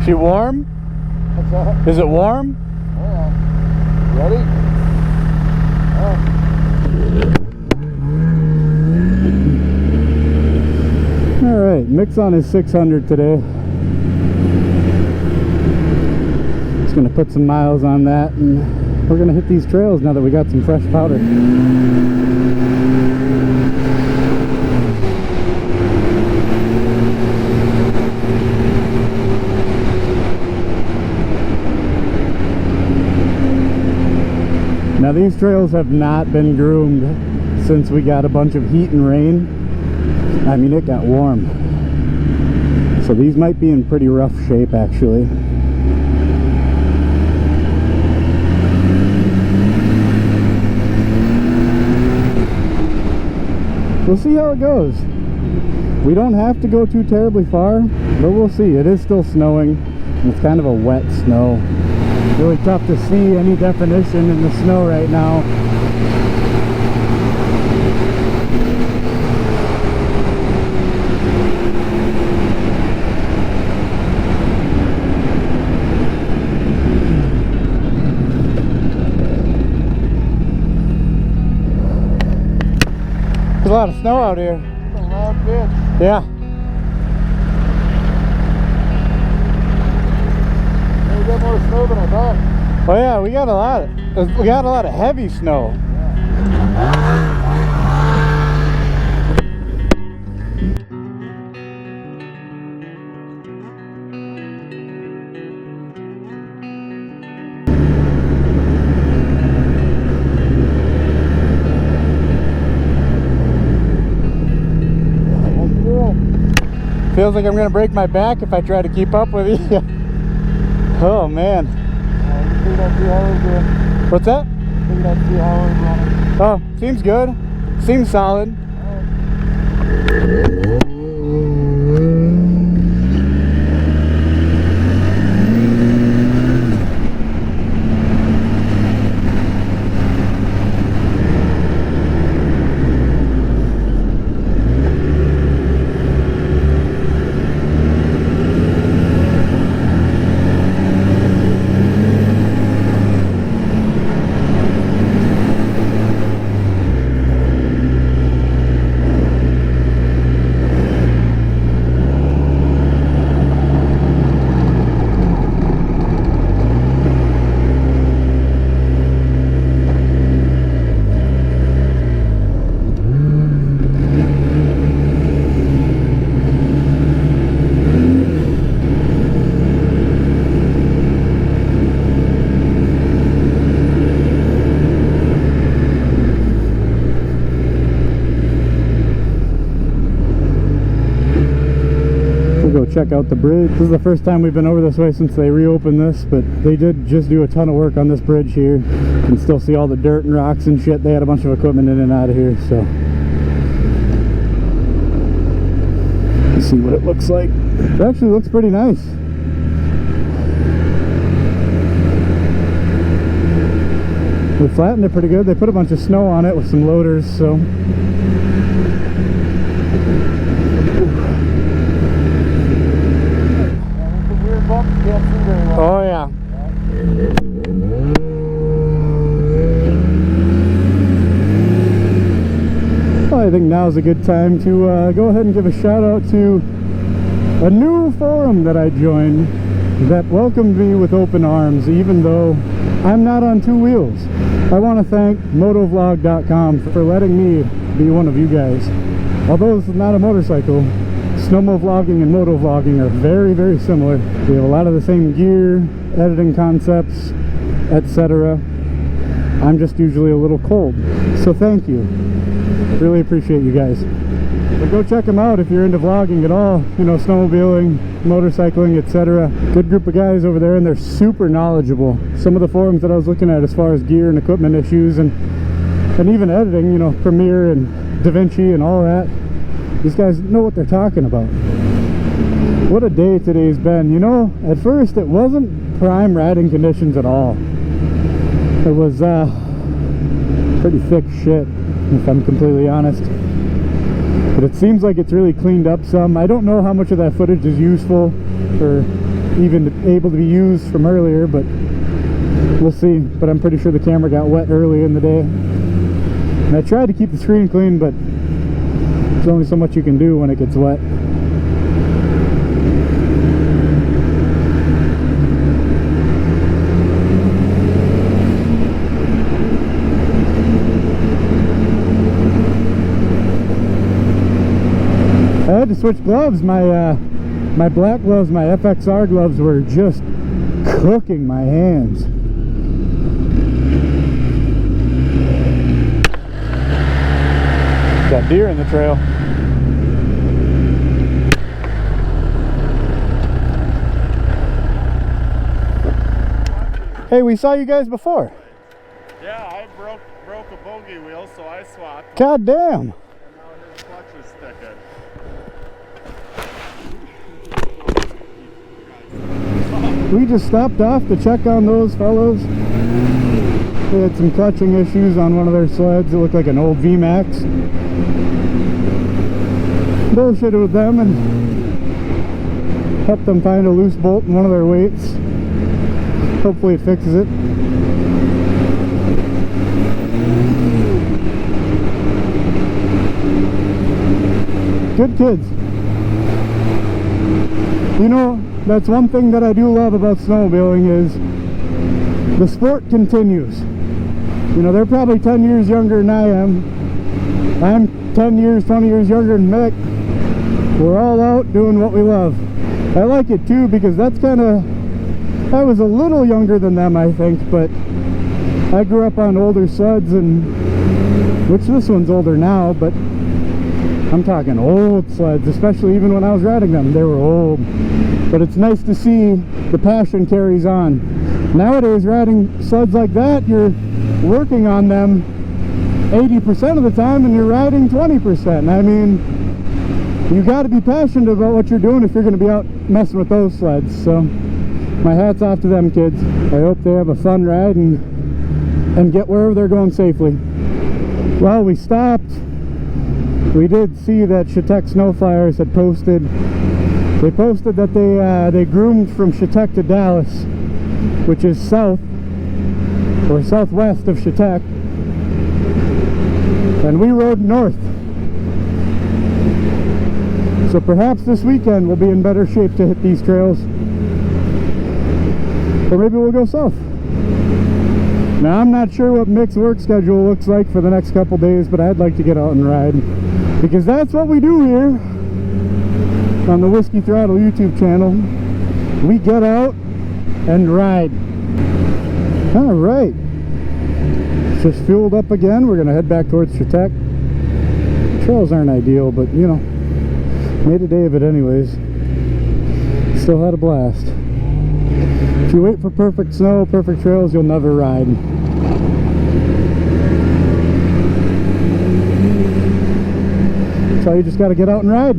She warm? What's that? Is it warm? Yeah. Ready? Alright, mix on his 600 today. Just gonna put some miles on that, and we're gonna hit these trails now that we got some fresh powder. Now these trails have not been groomed since we got a bunch of heat and rain. I mean, it got warm. So these might be in pretty rough shape actually. We'll see how it goes. We don't have to go too terribly far, but we'll see. It is still snowing, and it's kind of a wet snow. Really tough to see any definition in the snow right now. There's a lot of snow out here. A loud bitch. Yeah. We got more snow than I thought. Oh yeah, we got a lot of heavy snow. Feels like I'm gonna break my back if I try to keep up with you. Oh man. What's that? Oh, seems good. Seems solid. Go check out the bridge. This is the first time we've been over this way since they reopened this, but they did just do a ton of work on this bridge here. You can still see all the dirt and rocks and shit. They had a bunch of equipment in and out of here, so let's see what it looks like. It actually looks pretty nice. They flattened it pretty good. They put a bunch of snow on it with some loaders, so oh yeah. Well, I think now's a good time to go ahead and give a shout out to a new forum that I joined that welcomed me with open arms, even though I'm not on two wheels. I want to thank motovlog.com for letting me be one of you guys. Although this is not a motorcycle, snowmovlogging and motovlogging are very, very similar. We have a lot of the same gear, editing concepts, etc. I'm just usually a little cold. So thank you. Really appreciate you guys. But go check them out if you're into vlogging at all. You know, snowmobiling, motorcycling, etc. Good group of guys over there, and they're super knowledgeable. Some of the forums that I was looking at as far as gear and equipment issues and even editing, you know, Premiere and DaVinci and all that. These guys know what they're talking about. What a day today's been. You know, at first it wasn't prime riding conditions at all. It was pretty thick shit, if I'm completely honest. But it seems like it's really cleaned up some. I don't know how much of that footage is useful for even able to be used from earlier, but we'll see. But I'm pretty sure the camera got wet early in the day. And I tried to keep the screen clean, but there's only so much you can do when it gets wet. I had to switch gloves. My black gloves, my FXR gloves, were just cooking my hands. Got deer in the trail. Hey, we saw you guys before. Yeah, I broke a bogey wheel, so I swapped. God damn. And now his clutch is sticking. We just stopped off to check on those fellows. They had some clutching issues on one of their sleds. It looked like an old VMAX. Bullshitted with them and helped them find a loose bolt in one of their weights. Hopefully it fixes it. Good kids. You know, that's one thing that I do love about snowmobiling is the sport continues. You know, they're probably 10 years younger than I am. I'm 10 years, 20 years younger than Mick. We're all out doing what we love. I like it too because that's kind of, I was a little younger than them, I think, but I grew up on older sleds, and which this one's older now, but I'm talking old sleds, especially even when I was riding them, they were old. But it's nice to see the passion carries on. Nowadays, riding sleds like that, you're working on them 80% of the time and you're riding 20%. I mean, you got to be passionate about what you're doing if you're going to be out messing with those sleds. So my hat's off to them kids. I hope they have a fun ride and get wherever they're going safely. Well, we stopped. We did see that Chetek Snow Flyers had posted. They posted that they groomed from Chetek to Dallas, which is south or southwest of Chetek, and we rode north. So perhaps this weekend we'll be in better shape to hit these trails, or maybe we'll go south. Now I'm not sure what Mick's work schedule looks like for the next couple days, but I'd like to get out and ride, because that's what we do here on the Whiskey Throttle YouTube channel. We get out and ride. All right, it's just fueled up again. We're gonna head back towards Chetek. Trails aren't ideal, but you know, made a day of it anyways. Still had a blast. If you wait for perfect snow, perfect trails, you'll never ride. So you just got to get out and ride.